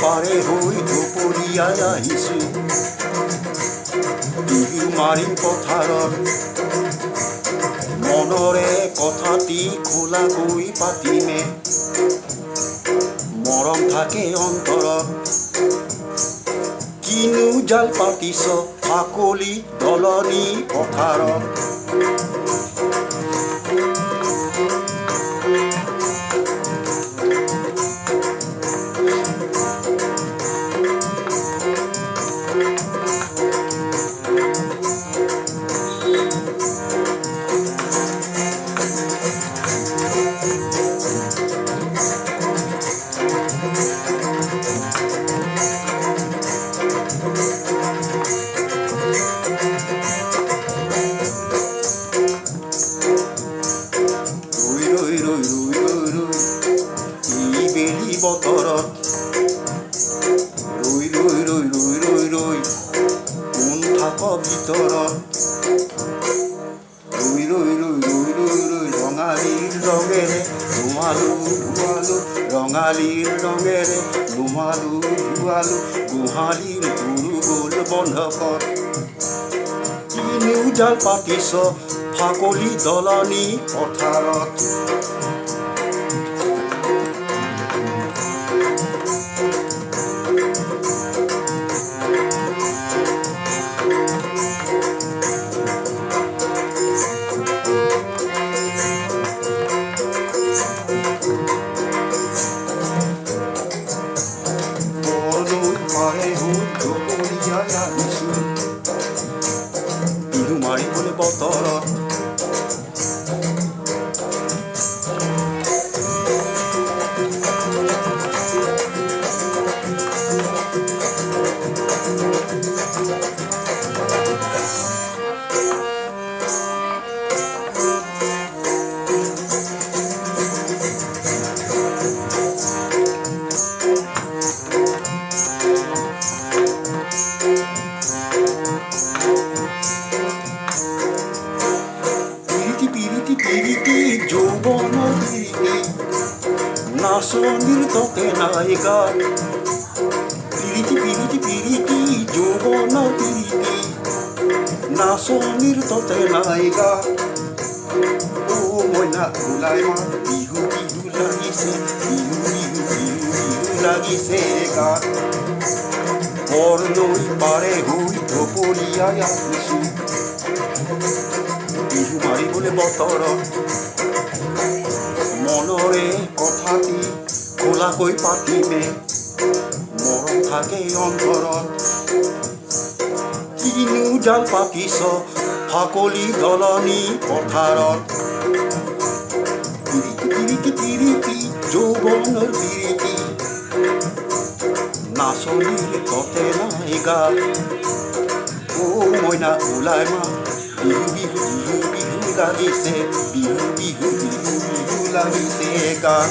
পাৰে হৈ দুপৰীয়াই আহিছোঁ বিহু মাৰিম পথাৰত মনৰে কথাটি খোলাকৈ পাতিমে মৰম থাকে অন্তৰত কিনো জাল পাতিছ ফাকলি দলনি পথাৰত বতৰত ৰৈ ৰৈ ৰৈ ৰৈ ৰৈ ৰৈ কোন থাক ভিতৰত ৰৈ ৰৈ ৰৈ ৰৈ ৰৈ ৰৈ ৰঙালীৰ ৰঙেৰে নুমালো ধুৱালো ৰঙালীৰ ৰঙেৰে নুমালো ধুৱালো গোহালিৰ গৰু গ'ল বন্ধকত কিনো জাল পাতিছ ফাকলি দলনি পথাৰত বিহু মাৰিবলৈ বতৰত পিৰিতি যৌৱনৰ পিৰিতি নাচনিৰ ততে নাইকা পিৰিতি যৌৱনৰ পিৰিতি নাচনিৰ ততে নাইকা অ মইনা ওলাই মা বিহু বিহু লাগিছে বিহু বিহু বিহু বিহু লাগিছে গাত বৰনৈ পাৰে হৈ দুপৰীয়াই আহিছোঁ বিহু মাৰিবলৈ বতৰত মনৰে কথাটি খোলাকৈ পাতিমে মৰম থাকে অন্তৰত কিনো জাল পাতিছ ফাকলি দলনি পথাৰত পিৰিতি যৌৱনৰ পিৰিতি নাচনিৰ ততে নাইকা অ মইনা ওলাই মা বিহু বিহু বিহু বিহু লাগিছে বিহু বিহু বিহু বিহু লাগিছে গান